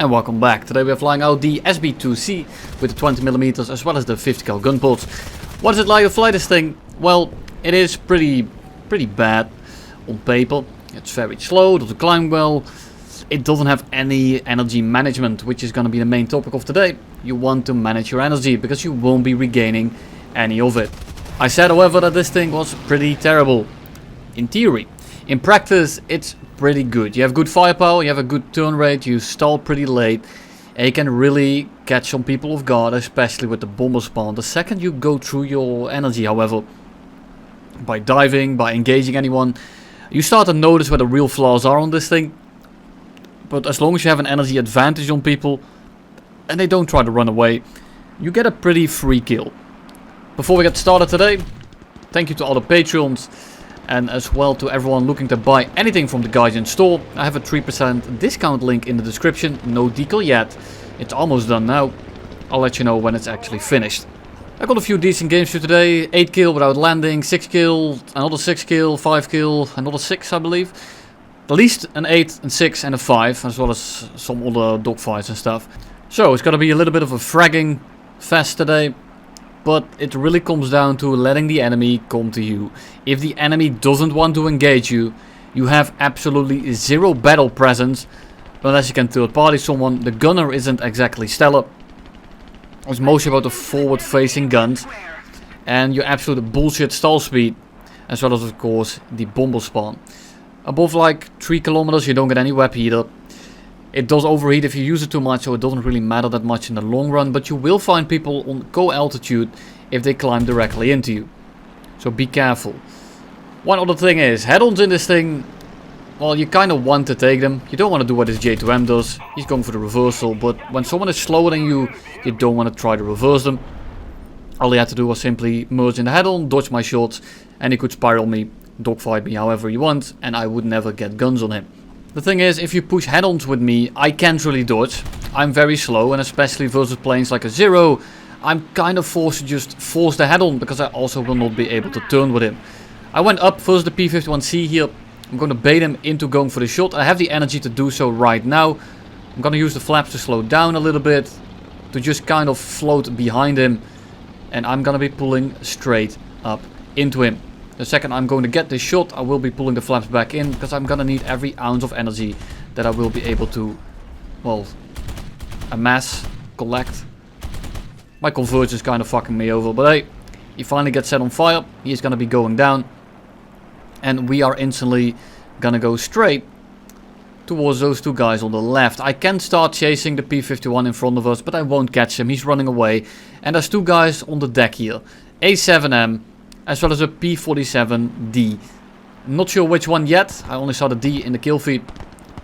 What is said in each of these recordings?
And welcome back. Today we are flying out the SB2C with the 20mm as well as the 50 cal gun pods. What is it like to fly this thing? Well, it is pretty bad on paper. It's very slow, doesn't climb well. It doesn't have any energy management, which is going to be the main topic of today. You want to manage your energy because you won't be regaining any of it. I said, however, that this thing was pretty terrible in theory. In practice, it's pretty good. You have good firepower, you have a good turn rate, you stall pretty late, and you can really catch some people off guard, especially with the bomber spawn. The second you go through your energy, however, by diving, by engaging anyone, you start to notice where the real flaws are on this thing. But as long as you have an energy advantage on people, and they don't try to run away, you get a pretty free kill. Before we get started today, thank you to all the Patreons. And as well to everyone looking to buy anything from the Guardian store. I have a 3% discount link in the description. No decal yet. It's almost done now. I'll let you know when it's actually finished. I got a few decent games for today. 8 kill without landing, 6 kill, another 6 kill, 5 kill, another 6 I believe. At least an 8, and 6 and a 5, as well as some other dogfights and stuff. So it's gonna be a little bit of a fragging fest today. But it really comes down to letting the enemy come to you. If the enemy doesn't want to engage you, you have absolutely zero battle presence. Unless you can third party someone. The gunner isn't exactly stellar. It's mostly about the forward facing guns. And your absolute bullshit stall speed. As well as of course the bomber spawn. Above like 3 kilometers you don't get any web heater. It does overheat if you use it too much, so it doesn't really matter that much in the long run. But you will find people on go altitude if they climb directly into you. So be careful. One other thing is, head-ons in this thing, well, you kind of want to take them. You don't want to do what this J2M does. He's going for the reversal, but when someone is slower than you, you don't want to try to reverse them. All you had to do was simply merge in the head-on, dodge my shots, and he could spiral me, dogfight me however you want, and I would never get guns on him. The thing is, if you push head-ons with me, I can't really dodge. I'm very slow, and especially versus planes like a Zero, I'm kind of forced to just force the head-on, because I also will not be able to turn with him. I went up first the P51C here. I'm going to bait him into going for the shot. I have the energy to do so right now. I'm going to use the flaps to slow down a little bit, to just kind of float behind him. And I'm going to be pulling straight up into him. The second I'm going to get this shot, I will be pulling the flaps back in, because I'm going to need every ounce of energy that I will be able to, well, amass, collect. My Convergence is kind of fucking me over, but hey, he finally gets set on fire. He is going to be going down. And we are instantly going to go straight towards those two guys on the left. I can start chasing the P51 in front of us, but I won't catch him. He's running away. And there's two guys on the deck here. A7M. As well as a P47D. Not sure which one yet. I only saw the D in the kill feed.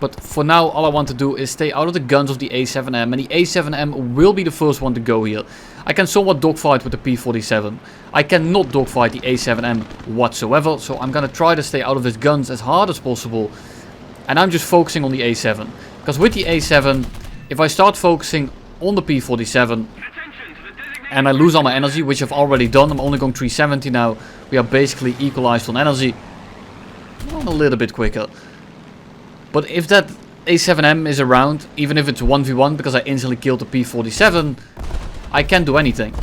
But for now, all I want to do is stay out of the guns of the A7M. And the A7M will be the first one to go here. I can somewhat dogfight with the P47. I cannot dogfight the A7M whatsoever. So I'm going to try to stay out of his guns as hard as possible. And I'm just focusing on the A7. Because with the A7, if I start focusing on the P47... and I lose all my energy, which I've already done. I'm only going 370 now. We are basically equalized on energy. Well, a little bit quicker. But if that A7M is around, even if it's 1v1, because I instantly killed the P47, I can't do anything.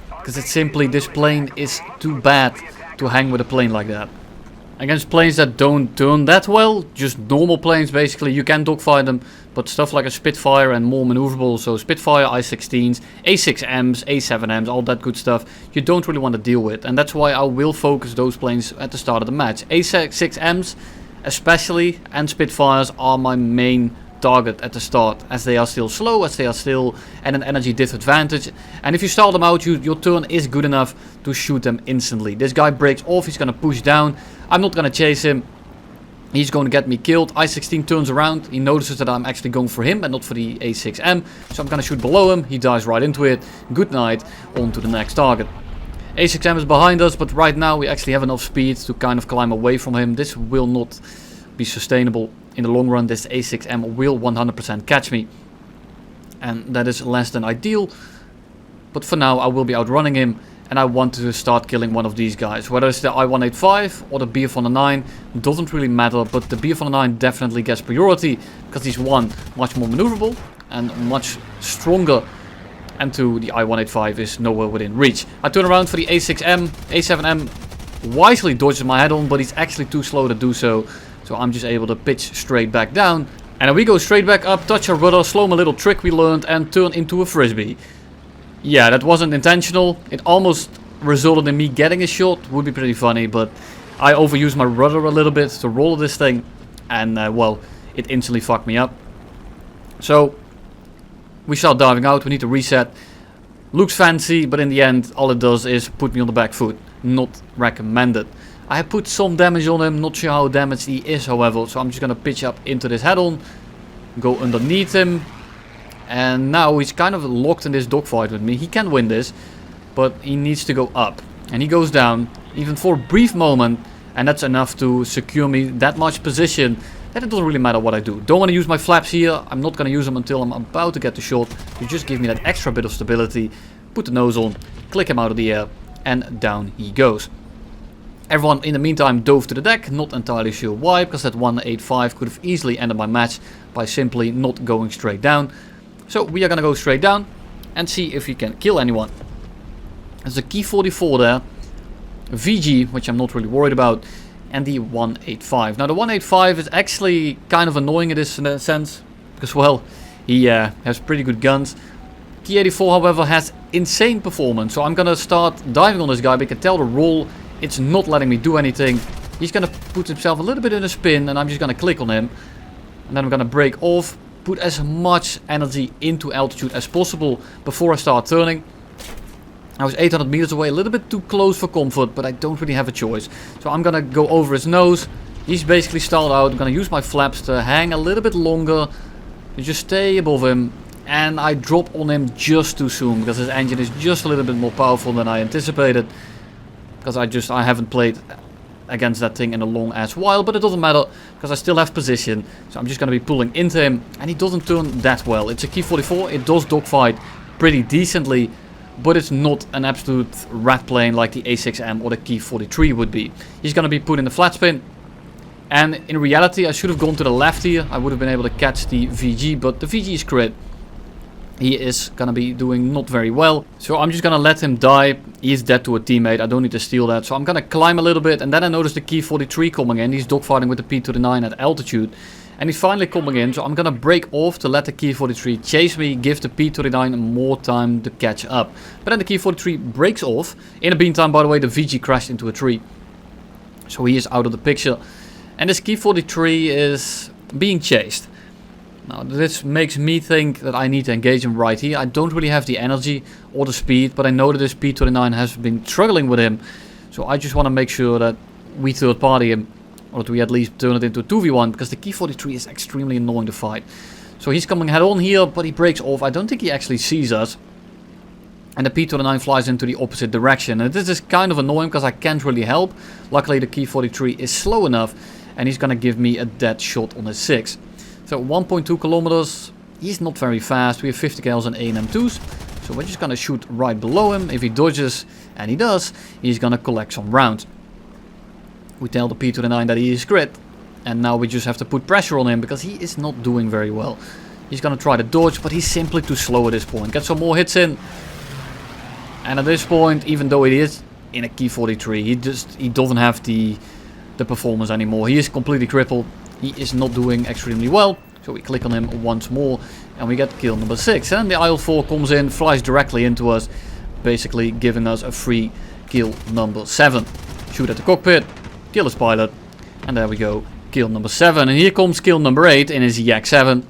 Because it's simply, this plane is too bad to hang with a plane like that. Against planes that don't turn that well, just normal planes basically, you can dogfight them. But stuff like a Spitfire and more maneuverable, so Spitfire, I-16s, A6Ms, A7Ms, all that good stuff, you don't really want to deal with. And that's why I will focus those planes at the start of the match. A6Ms especially and Spitfires are my main target at the start, as they are still slow, as they are still at an energy disadvantage. And if you stall them out, your turn is good enough to shoot them instantly. This guy breaks off, he's going to push down. I'm not going to chase him. He's going to get me killed. I-16 turns around. He notices that I'm actually going for him and not for the A6M. So I'm going to shoot below him. He dies right into it. Good night. On to the next target. A6M is behind us, but right now we actually have enough speed to kind of climb away from him. This will not be sustainable in the long run. This A6M will 100% catch me. And that is less than ideal. But for now I will be outrunning him. And I want to start killing one of these guys. Whether it's the I-185 or the BF-109, doesn't really matter. But the BF-109 definitely gets priority. Because he's one, much more maneuverable. and much stronger. And to the I-185 is nowhere within reach. I turn around for the A6M. A7M wisely dodges my head-on, but he's actually too slow to do so. So I'm just able to pitch straight back down. And then we go straight back up, touch our rudder, slow my little trick we learned, and turn into a frisbee. Yeah, that wasn't intentional. It almost resulted in me getting a shot. Would be pretty funny, but I overused my rudder a little bit to roll this thing. And, well, it instantly fucked me up. So, we start diving out. We need to reset. Looks fancy, but in the end, all it does is put me on the back foot. Not recommended. I have put some damage on him. Not sure how damaged he is, however. So I'm just going to pitch up into this head-on. Go underneath him. And now he's kind of locked in this dogfight with me. He can win this, but he needs to go up. And he goes down, even for a brief moment. And that's enough to secure me that much position that it doesn't really matter what I do. Don't want to use my flaps here. I'm not going to use them until I'm about to get the shot. You just give me that extra bit of stability. Put the nose on, click him out of the air, and down he goes. Everyone in the meantime dove to the deck. Not entirely sure why, because that 185 could have easily ended my match by simply not going straight down. So we are going to go straight down and see if we can kill anyone. There's a Key 44 there. VG, which I'm not really worried about, and the 185. Now the 185 is actually kind of annoying in this sense, because well, he has pretty good guns. Key 84 however has insane performance, so I'm gonna start diving on this guy, but you can tell the roll, it's not letting me do anything. He's gonna put himself a little bit in a spin, and I'm just gonna click on him. And then I'm gonna break off, put as much energy into altitude as possible before I start turning. I was 800 meters away, a little bit too close for comfort, but I don't really have a choice. So I'm gonna go over his nose. He's basically stalled out. I'm gonna use my flaps to hang a little bit longer, to just stay above him. And I drop on him just too soon, because his engine is just a little bit more powerful than I anticipated. Because I haven't played against that thing in a long ass while, but it doesn't matter, because I still have position. So I'm just gonna be pulling into him, and he doesn't turn that well. It's a Key 44, it does dogfight pretty decently, but it's not an absolute rat plane like the A6M or the Key 43 would be. He's going to be put in the flat spin. And in reality, I should have gone to the left here. I would have been able to catch the VG, but the VG is crit. He is going to be doing not very well. So I'm just going to let him die. He is dead to a teammate. I don't need to steal that. So I'm going to climb a little bit. And then I notice the Key 43 coming in. He's dogfighting with the P-39 at altitude. And he's finally coming in, so I'm gonna break off to let the Key 43 chase me, give the P-39 more time to catch up. But then the Key 43 breaks off. In the meantime, by the way, the VG crashed into a tree. So he is out of the picture. And this Key 43 is being chased. Now this makes me think that I need to engage him right here. I don't really have the energy or the speed, but I know that this P-39 has been struggling with him. So I just want to make sure that we third party him. Or that we at least turn it into a 2v1, because the Key 43 is extremely annoying to fight. So he's coming head on here, but he breaks off. I don't think he actually sees us. And the P-29 flies into the opposite direction. And this is kind of annoying, because I can't really help. Luckily the Key 43 is slow enough, and he's going to give me a dead shot on his 6. So 1.2 kilometers, he's not very fast. We have 50 cals and A&M2s. So we're just going to shoot right below him. If he dodges, and he does, he's going to collect some rounds. We tell the P-29 that he is crit, and now we just have to put pressure on him, because he is not doing very well. He's gonna try to dodge, but he's simply too slow at this point. Get some more hits in, and at this point, even though he is in a Key 43, he doesn't have the performance anymore. He is completely crippled. He is not doing extremely well. So we click on him once more, and we get kill number 6. And the IL-4 comes in, flies directly into us, basically giving us a free kill number 7. Shoot at the cockpit. Kill his pilot, and there we go, kill number 7. And here comes kill number 8 in his Yak 7.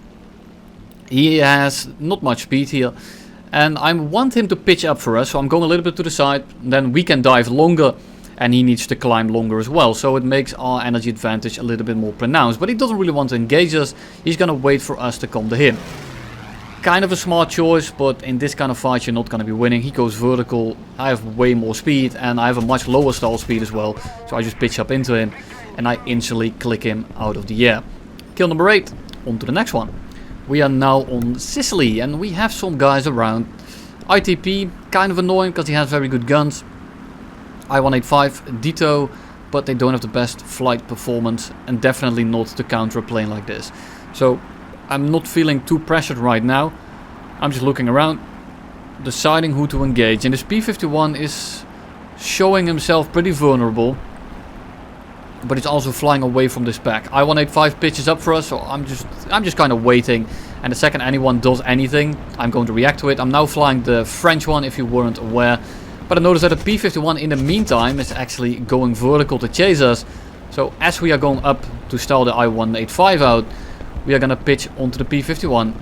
He has not much speed here, and I want him to pitch up for us, so I'm going a little bit to the side. Then we can dive longer, and he needs to climb longer as well, so it makes our energy advantage a little bit more pronounced. But he doesn't really want to engage us. He's gonna wait for us to come to him. Kind of a smart choice, but in this kind of fight you're not going to be winning. He goes vertical, I have way more speed, and I have a much lower stall speed as well. So I just pitch up into him, and I instantly click him out of the air. Kill number 8, on to the next one. We are now on Sicily, and we have some guys around. ITP, kind of annoying, because he has very good guns. I-185, ditto, but they don't have the best flight performance, and definitely not to counter a plane like this. So I'm not feeling too pressured right now. I'm just looking around, deciding who to engage. And this P-51 is showing himself pretty vulnerable, but it's also flying away from this pack. I-185 pitches up for us, so I'm just kind of waiting. And the second anyone does anything, I'm going to react to it. I'm now flying the French one, if you weren't aware. But I noticed that the P-51 in the meantime is actually going vertical to chase us. So as we are going up to stall the I-185 out, we are going to pitch onto the P-51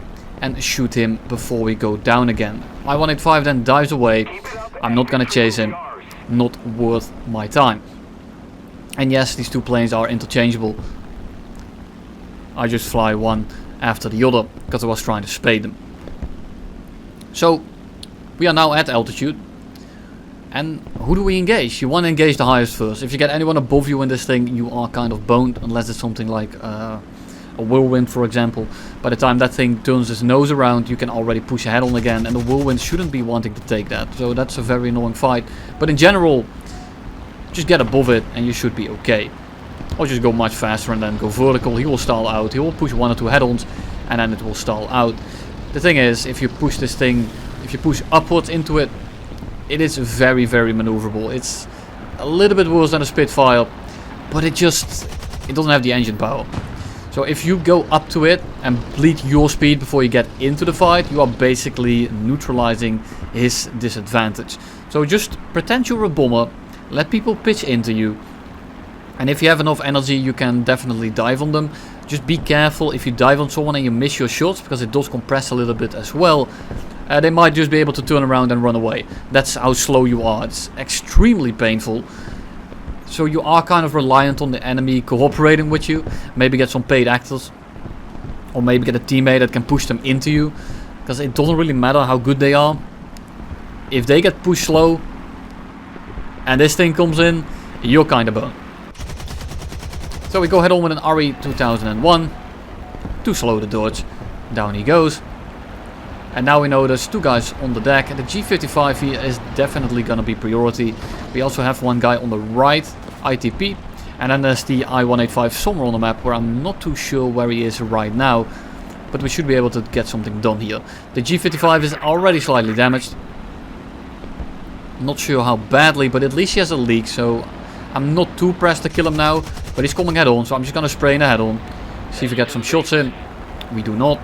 and shoot him before we go down again. I-185 then dives away. I'm not going to chase him. Not worth my time. And yes, these two planes are interchangeable. I just fly one after the other because I was trying to spade them. So we are now at altitude. And who do we engage? You want to engage the highest first. If you get anyone above you in this thing, you are kind of boned, unless it's something like a whirlwind, for example. By the time that thing turns its nose around, you can already push ahead on again, and the whirlwind shouldn't be wanting to take that. So that's a very annoying fight. But in general, just get above it and you should be okay. Or just go much faster and then go vertical. He will stall out. He will push 1 or 2 head-ons and then it will stall out. The thing is, if you push this thing, if you push upwards into it, it is very, very maneuverable. It's a little bit worse than a Spitfire, but it doesn't have the engine power. So if you go up to it and bleed your speed before you get into the fight, you are basically neutralizing his disadvantage. So just pretend you're a bomber, let people pitch into you, and if you have enough energy, you can definitely dive on them. Just be careful if you dive on someone and you miss your shots, because it does compress a little bit as well. They might just be able to turn around and run away. That's how slow you are. It's extremely painful. So you are kind of reliant on the enemy cooperating with you. Maybe get some paid actors. Or maybe get a teammate that can push them into you. Because it doesn't really matter how good they are. If they get pushed slow and this thing comes in, you're kind of boned. So we go head on with an RE 2001. Too slow to dodge. Down he goes. And now we know there's 2 guys on the deck. The G55 here is definitely going to be priority. We also have 1 guy on the right, ITP. And then there's the I-185 somewhere on the map where I'm not too sure where he is right now. But we should be able to get something done here. The G55 is already slightly damaged. Not sure how badly, but at least he has a leak. So I'm not too pressed to kill him now. But he's coming head on, so I'm just going to spray in the head on. See if we get some shots in. We do not.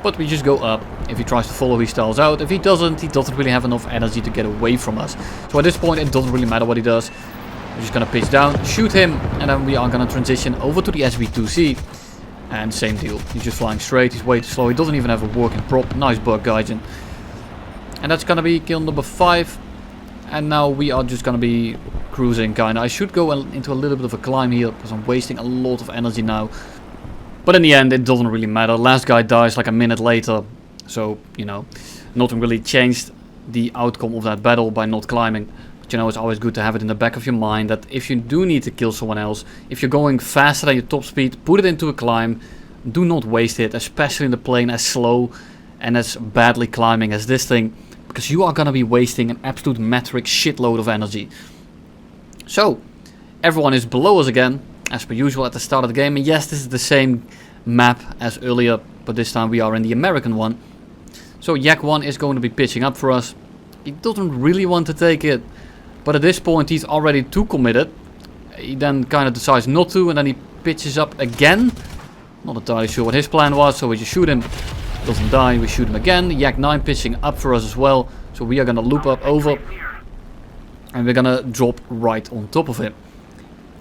But we just go up. If he tries to follow, he stalls out. If he doesn't really have enough energy to get away from us. So at this point, it doesn't really matter what he does. We're just going to pitch down, shoot him, and then we are going to transition over to the SB2C. And same deal. He's just flying straight. He's way too slow. He doesn't even have a working prop. Nice bug, Gaijin. And that's going to be kill number 5. And now we are just going to be cruising, kind of. I should go into a little bit of a climb here, because I'm wasting a lot of energy now. But in the end, it doesn't really matter. Last guy dies like a minute later. So, you know, nothing really changed the outcome of that battle by not climbing. But, you know, it's always good to have it in the back of your mind that if you do need to kill someone else, if you're going faster than your top speed, put it into a climb. Do not waste it, especially in the plane as slow and as badly climbing as this thing. Because you are going to be wasting an absolute metric shitload of energy. So, everyone is below us again, as per usual at the start of the game. And yes, this is the same map as earlier, but this time we are in the American one. So Yak 1 is going to be pitching up for us. He doesn't really want to take it, but at this point he's already too committed. He then kind of decides not to, and then he pitches up again. Not entirely sure what his plan was, so we just shoot him. Doesn't die, we shoot him again. Yak 9 pitching up for us as well. So we are going to loop up over, and we're going to drop right on top of him.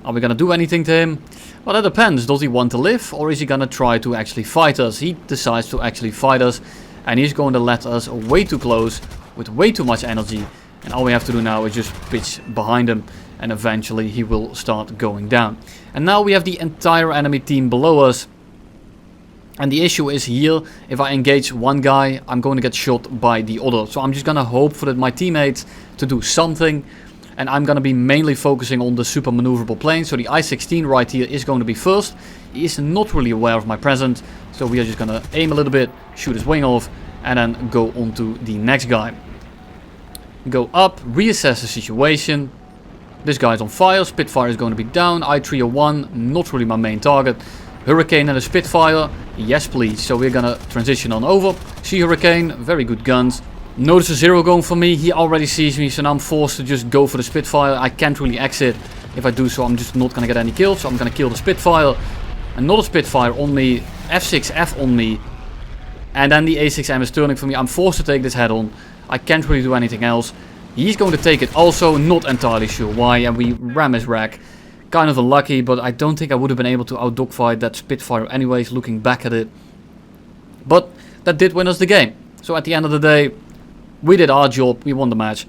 Are we going to do anything to him? Well, that depends. Does he want to live, or is he going to try to actually fight us? He decides to actually fight us, and he's going to let us way too close with way too much energy. And all we have to do now is just pitch behind him, and eventually he will start going down. And now we have the entire enemy team below us. And the issue is here, if I engage one guy, I'm going to get shot by the other. So I'm just going to hope for my teammates to do something. And I'm going to be mainly focusing on the super maneuverable plane. So the I-16 right here is going to be first. He is not really aware of my presence. So we are just going to aim a little bit, shoot his wing off, and then go on to the next guy. Go up, reassess the situation. This guy's on fire, Spitfire is going to be down. I-301, not really my main target. Hurricane and a Spitfire, Yes, please. So we're gonna transition on over. Sea Hurricane, very good guns. Notice a zero going for me. He already sees me, so now I'm forced to just go for the Spitfire. I can't really exit. If I do so, I'm just not gonna get any kills. So I'm gonna kill the Spitfire. Another Spitfire on me. F6F on me. And then the A6M is turning for me. I'm forced to take this head on. I can't really do anything else. He's going to take it also. Not entirely sure why. And we ram his rack. Kind of unlucky, but I don't think I would have been able to out-dogfight that Spitfire anyways, looking back at it. But that did win us the game. So at the end of the day, we did our job. We won the match.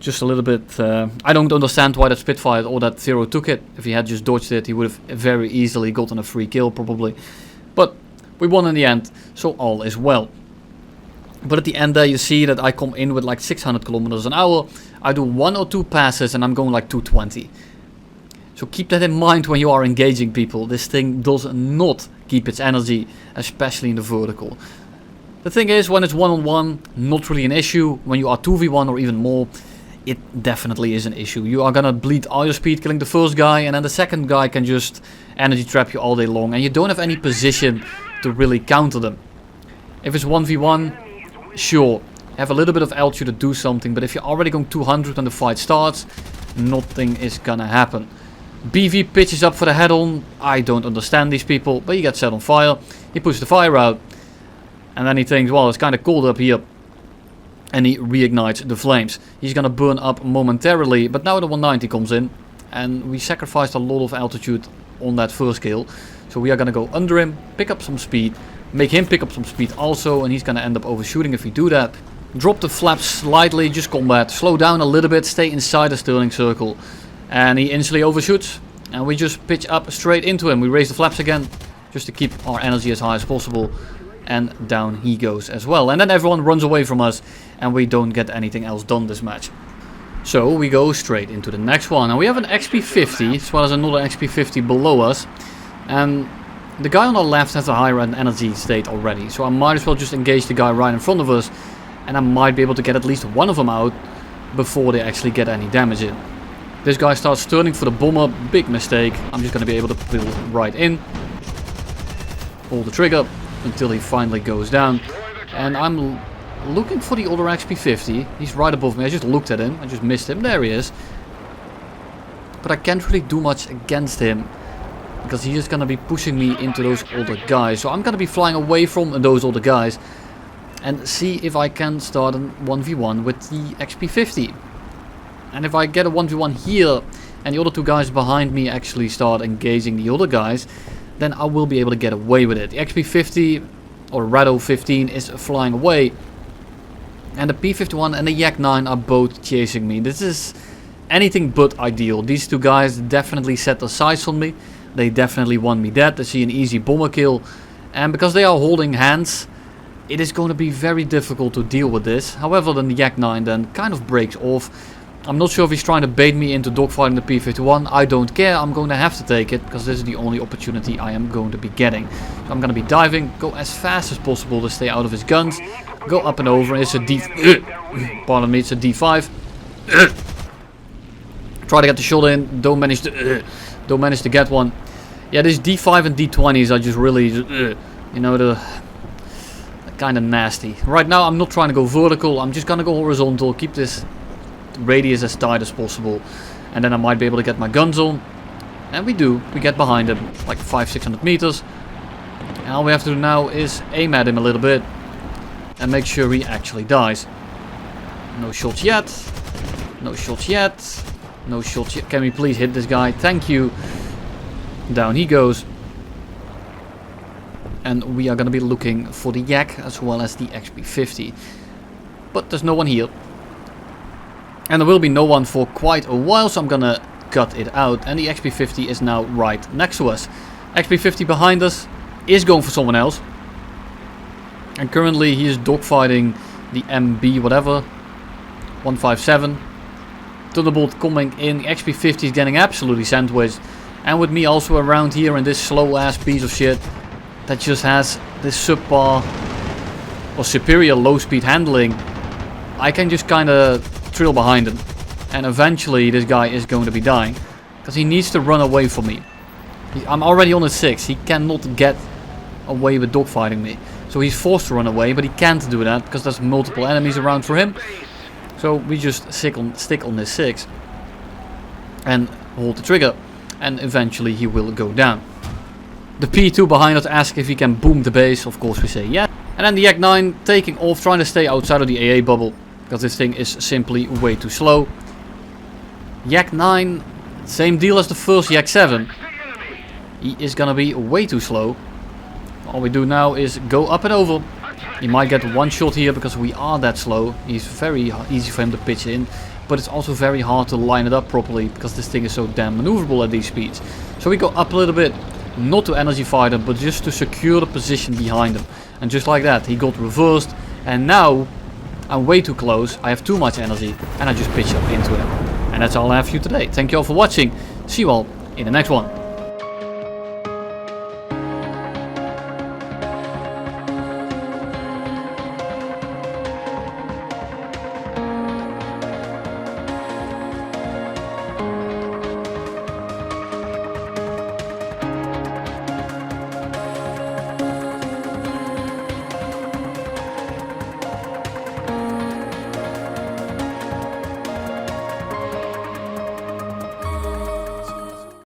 Just a little bit... I don't understand why that Spitfire or that Zero took it. If he had just dodged it, he would have very easily gotten a free kill probably. But we won in the end, so all is well. But at the end there you see that I come in with like 600 kilometers an hour. I do 1 or 2 passes and I'm going like 220. So keep that in mind when you are engaging people. This thing does not keep its energy, especially in the vertical. The thing is, when it's one-on-one, not really an issue. When you are 2v1 or even more, it definitely is an issue. You are gonna bleed all your speed killing the first guy, and then the second guy can just energy trap you all day long, and you don't have any position to really counter them. If it's 1v1, sure, have a little bit of altitude to do something, but if you're already going 200 when the fight starts, nothing is gonna happen. BV pitches up for the head-on. I don't understand these people, but he gets set on fire. He pushes the fire out, and then he thinks, well, it's kind of cold up here. And he reignites the flames. He's gonna burn up momentarily, but now the 190 comes in, and we sacrificed a lot of altitude on that first kill. So we are gonna go under him, pick up some speed, make him pick up some speed also, and he's gonna end up overshooting if we do that. Drop the flaps slightly, just combat, slow down a little bit, stay inside the Sterling circle. And he instantly overshoots, and we just pitch up straight into him. We raise the flaps again, just to keep our energy as high as possible. And down he goes as well. And then everyone runs away from us, and we don't get anything else done this match. So we go straight into the next one. And we have an XP50, as well as another XP50 below us. And the guy on our left has a higher energy state already. So I might as well just engage the guy right in front of us. And I might be able to get at least one of them out before they actually get any damage in. This guy starts turning for the bomber. Big mistake. I'm just going to be able to pull right in. Pull the trigger until he finally goes down. And I'm looking for the other XP50. He's right above me. I just looked at him. I just missed him. There he is. But I can't really do much against him, because he's just going to be pushing me into those older guys. So I'm going to be flying away from those older guys and see if I can start a 1v1 with the XP50. And if I get a 1v1 here and the other 2 guys behind me actually start engaging the other guys, then I will be able to get away with it. The XP50 or Rado 15 is flying away, and the P51 and the Yak 9 are both chasing me. This is anything but ideal. These 2 guys definitely set their sights on me. They definitely want me dead. They see an easy bomber kill, and because they are holding hands, it is going to be very difficult to deal with this. However, then the Yak 9 then kind of breaks off. I'm not sure if he's trying to bait me into dogfighting the P51. I don't care. I'm going to have to take it, because this is the only opportunity I am going to be getting. So I'm going to be diving, go as fast as possible to stay out of his guns, go up and over. It's a pardon me, it's a D5. Try to get the shot in. Don't manage to get one. Yeah, these D5 and D20s are just really, you know, the kind of nasty. Right now I'm not trying to go vertical. I'm just going to go horizontal. Keep this radius as tight as possible, and then I might be able to get my guns on, and we do. We get behind him like 500-600 meters, and all we have to do now is aim at him a little bit and make sure he actually dies. No shots yet, no shots yet, no shots yet. Can we please hit this guy? Thank you. Down he goes, and we are going to be looking for the Yak as well as the XP50, but there's no one here. And there will be no one for quite a while, so I'm gonna cut it out. And the XP50 is now right next to us. XP50 behind us is going for someone else. And currently he is dogfighting the MB whatever. 157. Thunderbolt coming in. XP50 is getting absolutely sandwiched. And with me also around here in this slow ass piece of shit that just has this subpar or superior low speed handling, I can just kinda trail behind him, and eventually this guy is going to be dying, because he needs to run away from me. I'm already on a 6. He cannot get away with dogfighting me. So he's forced to run away, but he can't do that because there's multiple enemies around for him. So we just stick on this 6 and hold the trigger, and eventually he will go down. The P2 behind us asks if he can boom the base. Of course we say yes. And then the Yak 9 taking off, trying to stay outside of the AA bubble because this thing is simply way too slow. Yak 9, same deal as the first Yak 7. He is gonna be way too slow. All we do now is go up and over. He might get one shot here because we are that slow. He's very easy for him to pitch in, but it's also very hard to line it up properly because this thing is so damn maneuverable at these speeds. So we go up a little bit, not to energy fight him, but just to secure the position behind him. And just like that, he got reversed, and now I'm way too close. I have too much energy, and I just pitch up into him. And that's all I have for you today. Thank you all for watching. See you all in the next one.